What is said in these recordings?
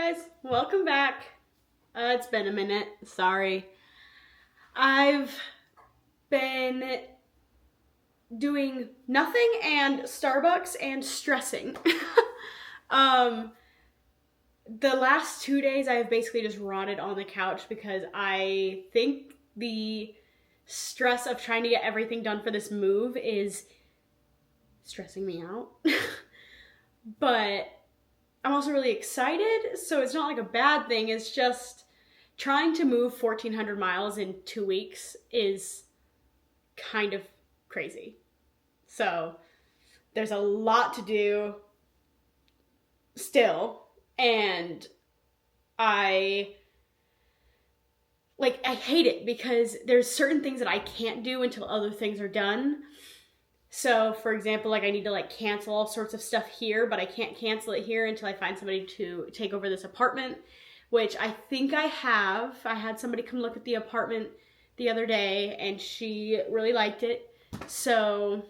guys, welcome back. It's been a minute, sorry. I've been doing nothing and Starbucks and stressing. The last 2 days I've basically just rotted on the couch because I think the stress of trying to get everything done for this move is stressing me out. But I'm also really excited, so it's not like a bad thing. It's just trying to move 1,400 miles in 2 weeks is kind of crazy. So there's a lot to do still, and I hate it because there's certain things that I can't do until other things are done. So, for example, I need to cancel all sorts of stuff here, but I can't cancel it here until I find somebody to take over this apartment, which I think I have. I had somebody come look at the apartment the other day, and she really liked it. So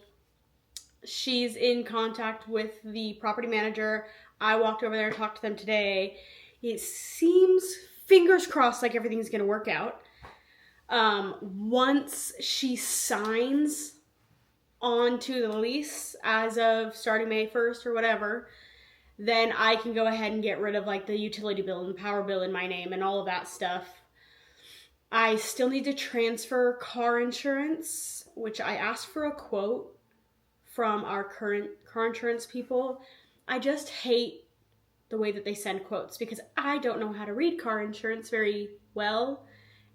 she's in contact with the property manager. I walked over there and talked to them today. It seems, fingers crossed, like everything's going to work out. Once she signs onto the lease as of starting May 1st or whatever, then I can go ahead and get rid of the utility bill and the power bill in my name and all of that stuff. I still need to transfer car insurance, which I asked for a quote from our current car insurance people. I just hate the way that they send quotes because I don't know how to read car insurance very well.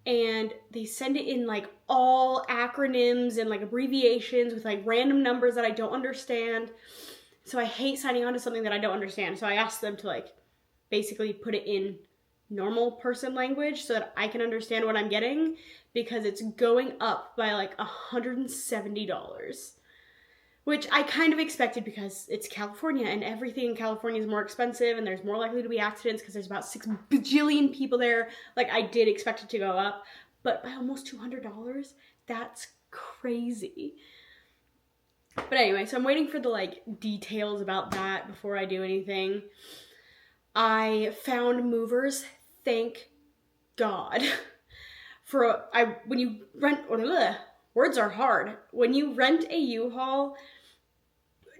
And they send it in all acronyms and abbreviations with random numbers that I don't understand. So I hate signing on to something that I don't understand. So I asked them to basically put it in normal person language so that I can understand what I'm getting, because it's going up by $170, which I kind of expected because it's California and everything in California is more expensive and there's more likely to be accidents because there's about 6 bajillion people there. I did expect it to go up, but by almost $200, that's crazy. But anyway, so I'm waiting for the details about that before I do anything. I found movers, thank God. When you rent, words are hard. When you rent a U-Haul,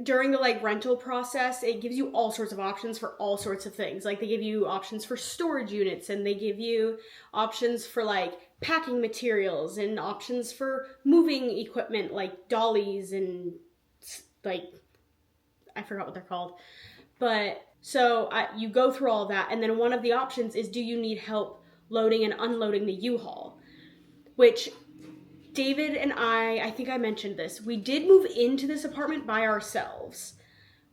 during the rental process, it gives you all sorts of options for all sorts of things. They give you options for storage units, and they give you options for packing materials and options for moving equipment like dollies and I forgot what they're called. But so you go through all that, and then one of the options is, do you need help loading and unloading the U-Haul? Which David and I think I mentioned this, we did move into this apartment by ourselves,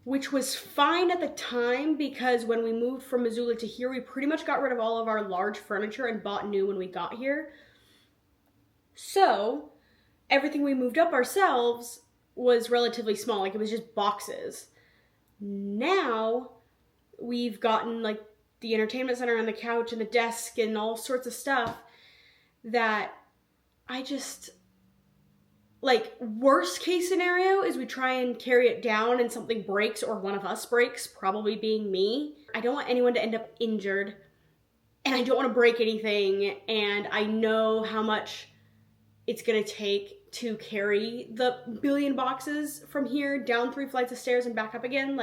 which was fine at the time because when we moved from Missoula to here, we pretty much got rid of all of our large furniture and bought new when we got here. So everything we moved up ourselves was relatively small, it was just boxes. Now we've gotten the entertainment center and the couch and the desk and all sorts of stuff that I just, worst case scenario is we try and carry it down and something breaks or one of us breaks, probably being me. I don't want anyone to end up injured, and I don't want to break anything, and I know how much it's going to take to carry the billion boxes from here down 3 flights of stairs and back up again.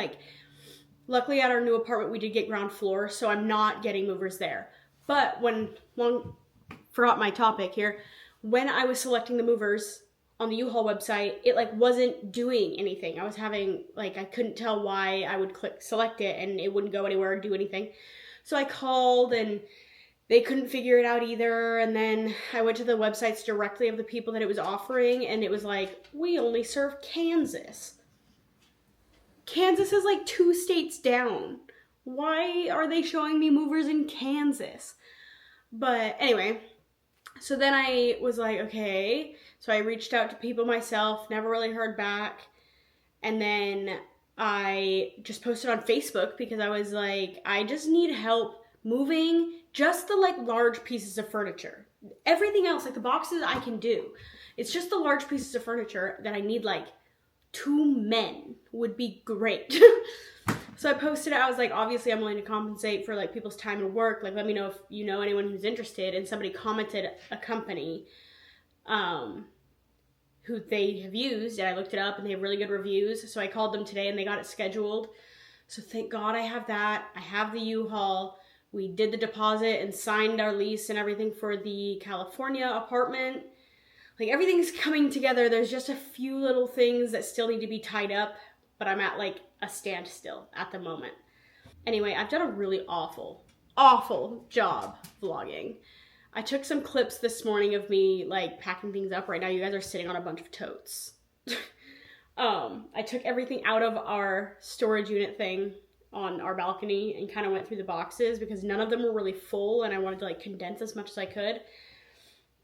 Luckily at our new apartment we did get ground floor, so I'm not getting movers there. But forgot my topic here. When I was selecting the movers on the U-Haul website, it wasn't doing anything. I was having I couldn't tell why I would click select it and it wouldn't go anywhere or do anything. So I called and they couldn't figure it out either. And then I went to the websites directly of the people that it was offering, and it was we only serve Kansas. Kansas is 2 states down. Why are they showing me movers in Kansas? But anyway, so then I was okay. So I reached out to people myself, never really heard back. And then I just posted on Facebook because I was I just need help moving just the large pieces of furniture. Everything else, the boxes, I can do. It's just the large pieces of furniture that I need 2 men would be great. So I posted it. I was like, obviously I'm willing to compensate for like people's time and work. Like, let me know if you know anyone who's interested. And somebody commented a company who they have used, and I looked it up and they have really good reviews. So I called them today and they got it scheduled. So thank God I have that. I have the U-Haul. We did the deposit and signed our lease and everything for the California apartment. Like, everything's coming together. There's just a few little things that still need to be tied up, but I'm at like a standstill at the moment. Anyway, I've done a really awful job vlogging. I took some clips this morning of me like packing things up. Right now you guys are sitting on a bunch of totes. I took everything out of our storage unit thing on our balcony and kind of went through the boxes because none of them were really full, and I wanted to like condense as much as I could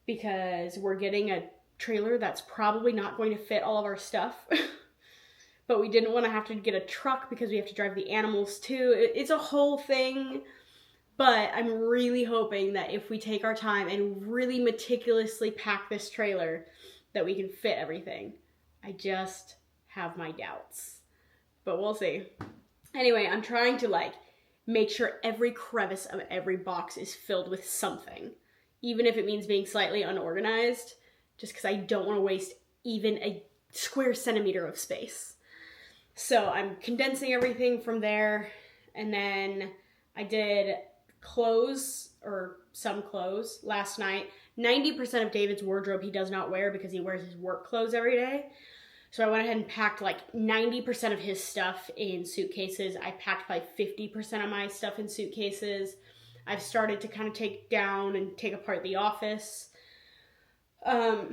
because we're getting a trailer that's probably not going to fit all of our stuff. But we didn't want to have to get a truck because we have to drive the animals too. It's a whole thing. But I'm really hoping that if we take our time and really meticulously pack this trailer, that we can fit everything. I just have my doubts. But we'll see. Anyway, I'm trying to like make sure every crevice of every box is filled with something. Even if it means being slightly unorganized, just because I don't want to waste even a square centimeter of space. So I'm condensing everything from there, and then I did clothes, or some clothes, last night. 90% of David's wardrobe he does not wear because he wears his work clothes every day. So I went ahead and packed like 90% of his stuff in suitcases. I packed like 50% of my stuff in suitcases. I've started to kind of take down and take apart the office. But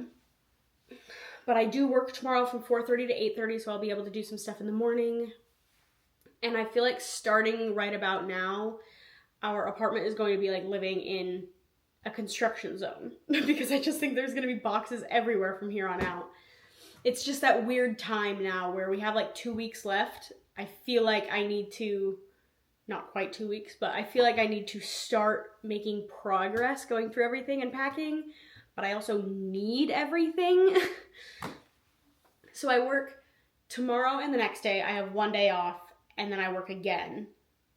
I do work tomorrow from 4:30 to 8:30, so I'll be able to do some stuff in the morning. And I feel like starting right about now, our apartment is going to be like living in a construction zone because I just think there's going to be boxes everywhere from here on out. It's just that weird time now where we have like 2 weeks left. I feel like I need to, not quite 2 weeks, but I feel like I need to start making progress going through everything and packing, but I also need everything. So I work tomorrow and the next day. I have 1 day off, and then I work again.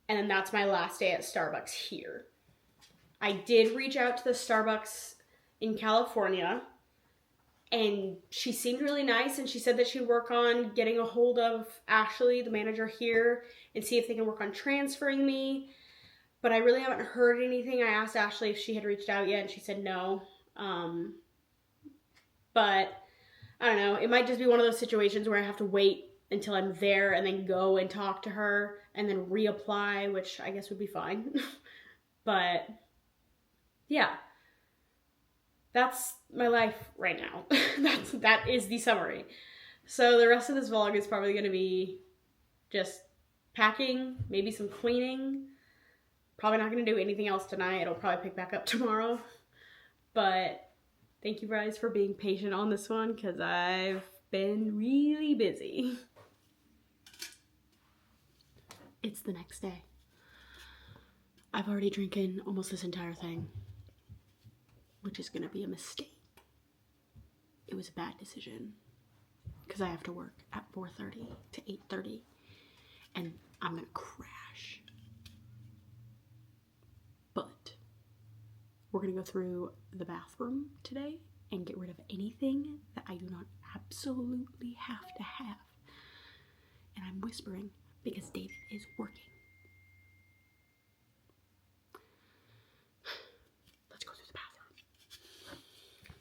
And then that's my last day at Starbucks here. I did reach out to the Starbucks in California, and she seemed really nice, and she said that she'd work on getting a hold of Ashley, the manager here, and see if they can work on transferring me. But I really haven't heard anything. I asked Ashley if she had reached out yet, and she said no. But I don't know. It might just be one of those situations where I have to wait until I'm there and then go and talk to her and then reapply, which I guess would be fine. But yeah, that's my life right now. That is the summary. So the rest of this vlog is probably going to be just packing, maybe some cleaning. Probably not going to do anything else tonight. It'll probably pick back up tomorrow. But thank you guys for being patient on this one because I've been really busy. It's the next day. I've already drinking almost this entire thing, which is gonna be a mistake. It was a bad decision because I have to work at 4:30 to 8:30 and I'm gonna crash. But we're gonna go through the bathroom today and get rid of anything that I do not absolutely have to have. And I'm whispering because David is working. Let's go through the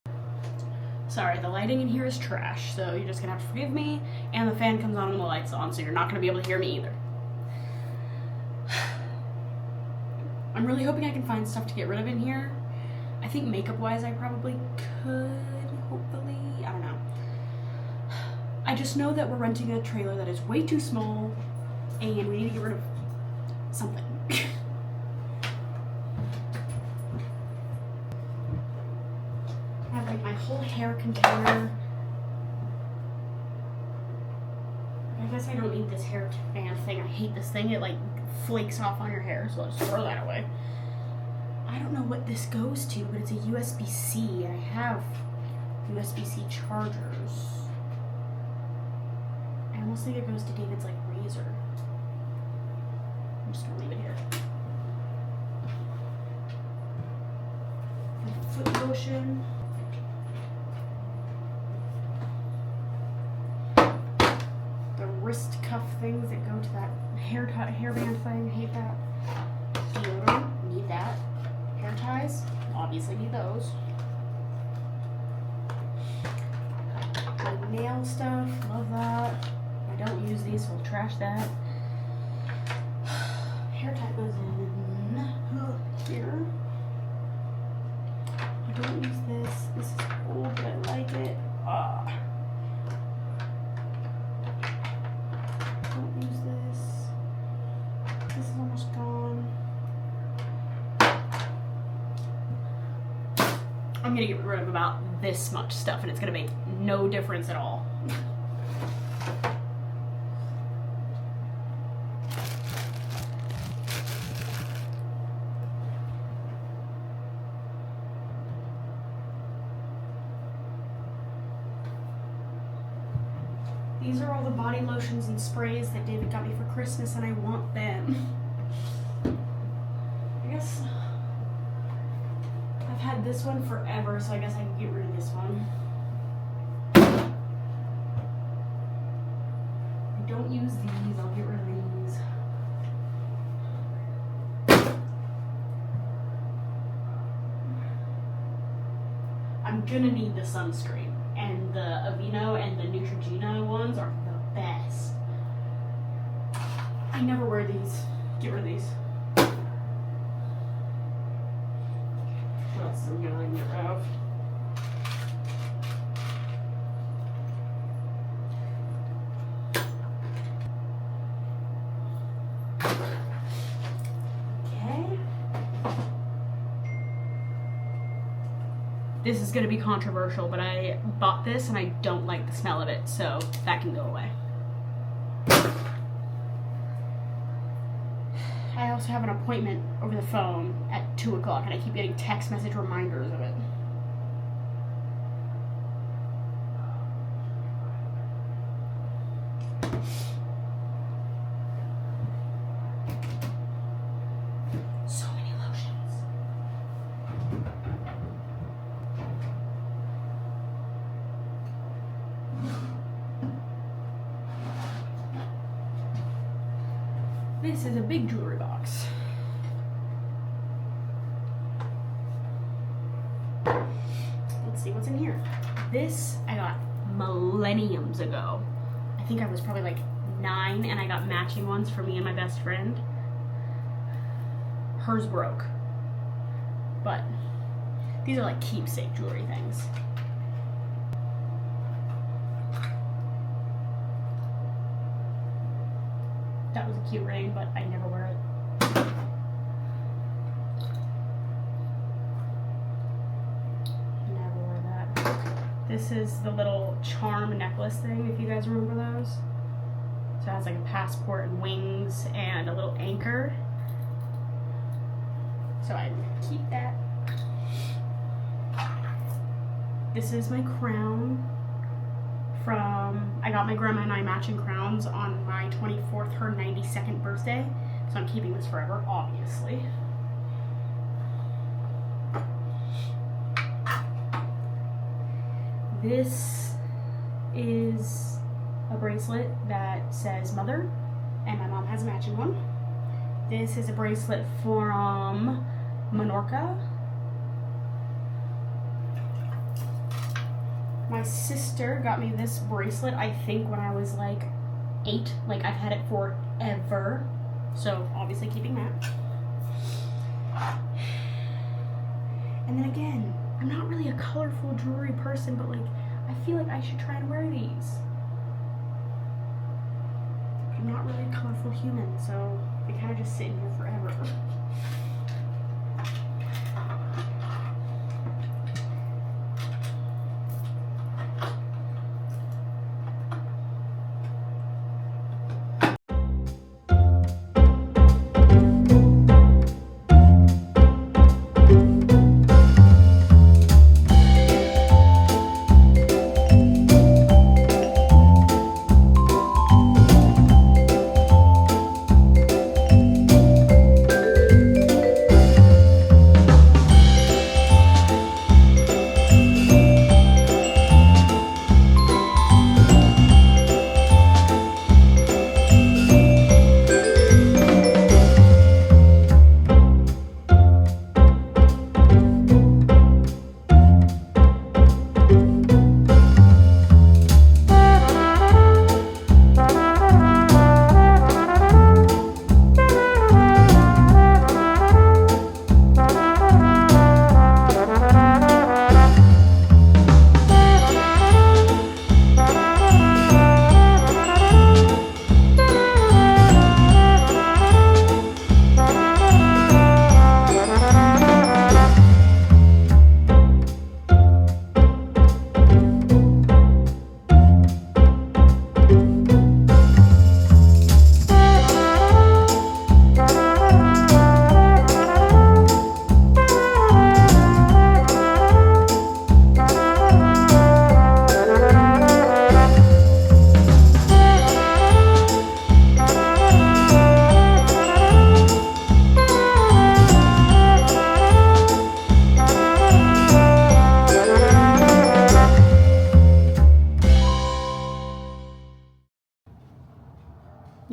bathroom. Sorry, the lighting in here is trash, so you're just gonna have to forgive me. And the fan comes on when the light's on, so you're not gonna be able to hear me either. I'm really hoping I can find stuff to get rid of in here. I think makeup-wise I probably could, hopefully. I don't know. I just know that we're renting a trailer that is way too small and we need to get rid of something. I have like my whole hair container. I guess I don't need this hair band thing. I hate this thing. It like flakes off on your hair, so I'll just throw that away. I don't know what this goes to, but it's a USB-C. I have USB-C chargers. I almost think it goes to David's like razor. I'm just gonna leave it here. Foot lotion. The wrist cuff things that go to that hairband thing. Hate that. Deodorant. Need that. Hair ties. Obviously need those. Nail stuff, love that. I don't use these, so I'll trash that. Hair tie goes in here. I don't use this. This is old, but I like it. Don't use this. This is almost gone. I'm gonna get rid of about this much stuff, and it's gonna make no difference at all. These are all the body lotions and sprays that David got me for Christmas, and I want them. I guess I've had this one forever, so I guess I can get rid of this one. I don't use these, I'll get rid of these. I'm gonna need the sunscreen, and the Aveeno and the Neutrogena ones are the best. I never wear these. Get rid of these. What else am I gonna get rid of? This is going to be controversial, but I bought this and I don't like the smell of it, so that can go away. I also have an appointment over the phone at 2 o'clock, and I keep getting text message reminders of it. So many lotions. This is a big jewelry box. Let's see what's in here. This I got millenniums ago. I think I was probably like 9, and I got matching ones for me and my best friend. Hers broke. But these are like keepsake jewelry things. That was a cute ring, but I never wear it. Never wear that. This is the little charm necklace thing, if you guys remember those. So it has like a passport and wings and a little anchor. So I keep that. This is my crown. I got my grandma and I matching crowns on my 24th, her 92nd birthday. So I'm keeping this forever, obviously. This is a bracelet that says mother, and my mom has a matching one. This is a bracelet from Menorca. My sister got me this bracelet, I think, when I was like 8. Like, I've had it forever. So, obviously keeping that. And then again, I'm not really a colorful jewelry person, but like, I feel like I should try and wear these. I'm not really a colorful human, so they kind of just sit in here forever.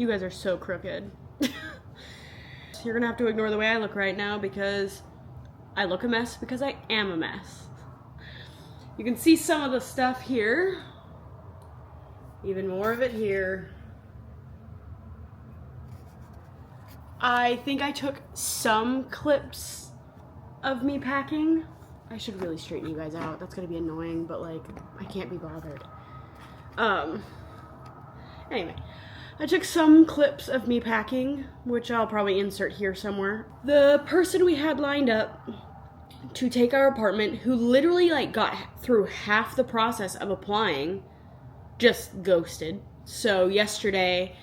You guys are so crooked. You're gonna have to ignore the way I look right now because I look a mess because I am a mess. You can see some of the stuff here. Even more of it here. I think I took some clips of me packing. I should really straighten you guys out. That's gonna be annoying, but like, I can't be bothered. Anyway, I took some clips of me packing, which I'll probably insert here somewhere. The person we had lined up to take our apartment, who literally like got through half the process of applying, just ghosted. So yesterday,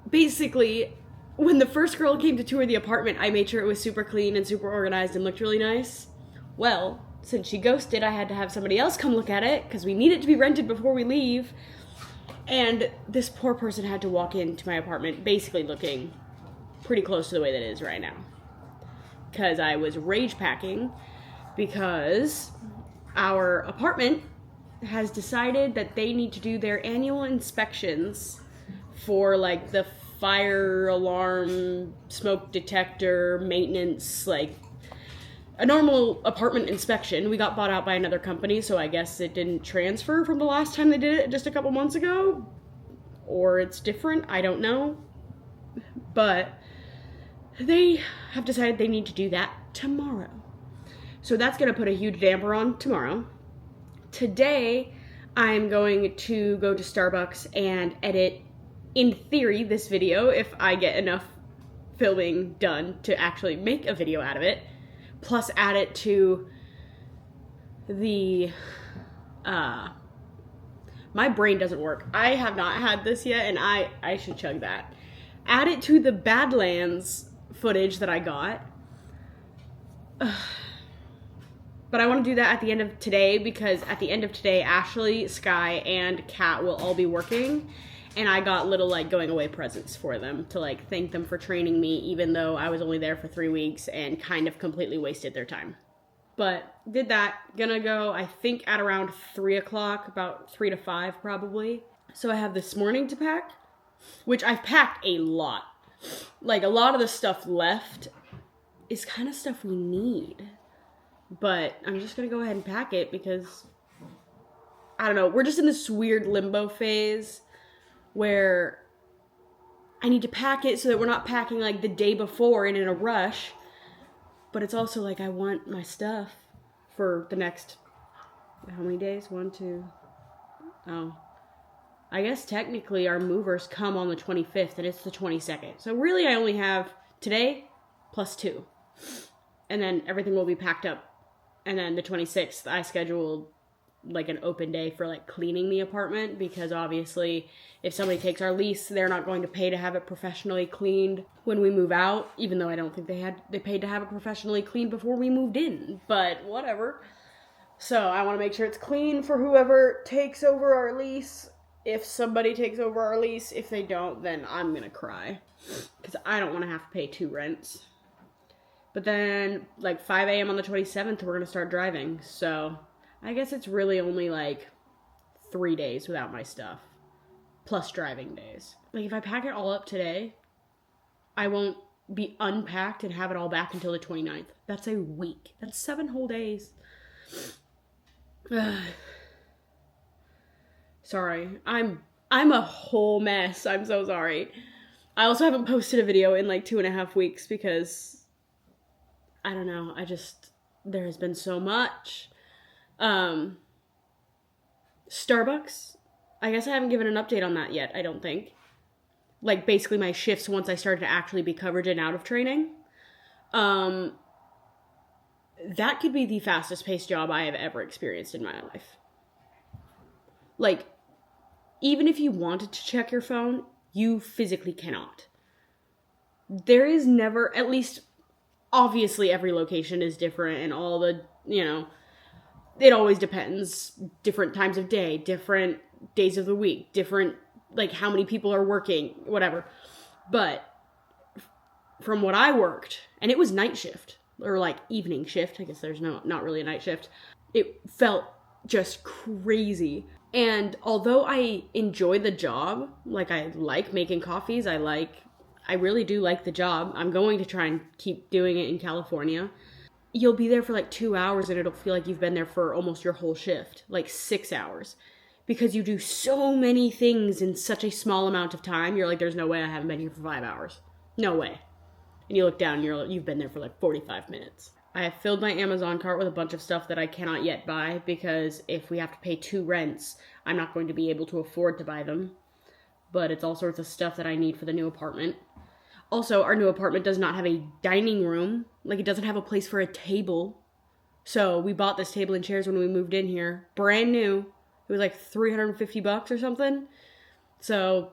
basically, when the first girl came to tour the apartment, I made sure it was super clean and super organized and looked really nice. Well, since she ghosted, I had to have somebody else come look at it because we need it to be rented before we leave. And this poor person had to walk into my apartment basically looking pretty close to the way that it is right now. Because I was rage packing because our apartment has decided that they need to do their annual inspections for like the fire alarm, smoke detector, maintenance, like a normal apartment inspection. We got bought out by another company, so I guess it didn't transfer from the last time they did it just a couple months ago. Or it's different, I don't know. But they have decided they need to do that tomorrow. So that's gonna put a huge damper on tomorrow. Today, I'm going to go to Starbucks and edit, in theory, this video if I get enough filming done to actually make a video out of it. Plus add it to the, my brain doesn't work. I have not had this yet, and I should chug that. Add it to the Badlands footage that I got. But I want to do that at the end of today, because at the end of today, Ashley, Sky, and Kat will all be working. And I got little, like, going away presents for them to, like, thank them for training me, even though I was only there for 3 weeks and kind of completely wasted their time. But did that. Gonna go, I think, at around 3 o'clock, about 3 to 5 probably. So I have this morning to pack, which I've packed a lot. Like, a lot of the stuff left is kind of stuff we need. But I'm just gonna go ahead and pack it because, I don't know, we're just in this weird limbo phase where I need to pack it so that we're not packing like the day before and in a rush. But it's also like I want my stuff for the next, how many days? 1, 2, oh. I guess technically our movers come on the 25th and it's the 22nd. So really I only have today plus 2. And then everything will be packed up. And then the 26th I scheduled like an open day for like cleaning the apartment, because obviously if somebody takes our lease, they're not going to pay to have it professionally cleaned when we move out, even though I don't think they paid to have it professionally cleaned before we moved in, but whatever. So I want to make sure it's clean for whoever takes over our lease. If somebody takes over our lease, if they don't, then I'm gonna cry, because I don't want to have to pay 2 rents. But then like 5 a.m. on the 27th, we're gonna start driving, so I guess it's really only like 3 days without my stuff, plus driving days. Like if I pack it all up today, I won't be unpacked and have it all back until the 29th. That's a week. That's 7 whole days. Sorry. I'm a whole mess. I'm so sorry. I also haven't posted a video in like 2.5 weeks because, I don't know, there has been so much. Starbucks, I guess I haven't given an update on that yet, I don't think. Like, basically my shifts once I started to actually be covered and out of training. That could be the fastest paced job I have ever experienced in my life. Like, even if you wanted to check your phone, you physically cannot. There is never, at least, obviously every location is different and all the, it always depends. Different times of day, different days of the week, different, like, how many people are working, whatever. But from what I worked, and it was night shift, or, like, evening shift. I guess there's not really a night shift. It felt just crazy. And although I enjoy the job, like I like making coffees, I really do like the job. I'm going to try and keep doing it in California. You'll be there for like 2 hours and it'll feel like you've been there for almost your whole shift, like 6 hours. Because you do so many things in such a small amount of time, you're like, there's no way I haven't been here for 5 hours. No way. And you look down and you've been there for like 45 minutes. I have filled my Amazon cart with a bunch of stuff that I cannot yet buy because if we have to pay 2 rents, I'm not going to be able to afford to buy them. But it's all sorts of stuff that I need for the new apartment. Also, our new apartment does not have a dining room. Like, it doesn't have a place for a table. So we bought this table and chairs when we moved in here. Brand new. It was like $350 or something. So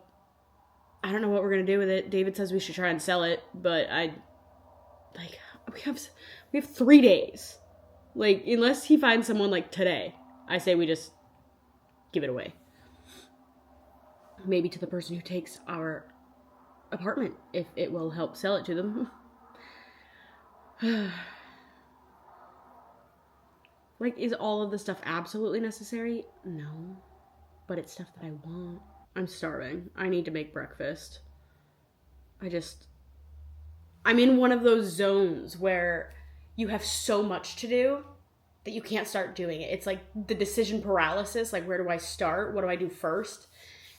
I don't know what we're going to do with it. David says we should try and sell it. But we have 3 days. Like, unless he finds someone like today, I say we just give it away. Maybe to the person who takes our apartment, if it will help sell it to them. Like, is all of the stuff absolutely necessary? No. But it's stuff that I want. I'm starving. I need to make breakfast. I'm in one of those zones where you have so much to do that you can't start doing it. It's like the decision paralysis. Like, where do I start? What do I do first?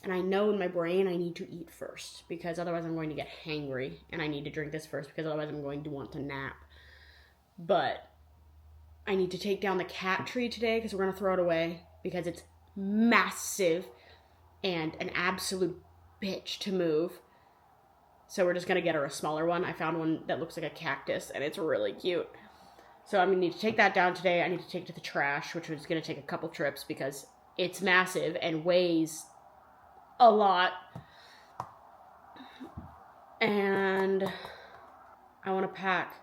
And I know in my brain I need to eat first because otherwise I'm going to get hangry. And I need to drink this first because otherwise I'm going to want to nap. But I need to take down the cat tree today because we're going to throw it away because it's massive and an absolute bitch to move. So we're just going to get her a smaller one. I found one that looks like a cactus and it's really cute. So I'm going to need to take that down today. I need to take it to the trash, which is going to take a couple trips because it's massive and weighs a lot. And I want to pack.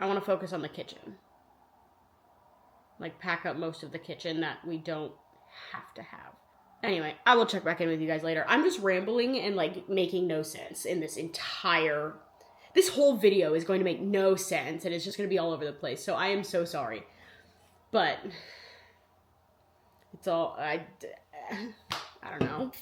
I want to focus on the kitchen. Like, pack up most of the kitchen that we don't have to have. Anyway, I will check back in with you guys later. I'm just rambling and, like, making no sense in this entire... This whole video is going to make no sense, and it's just going to be all over the place. So I am so sorry. But it's all... I don't know.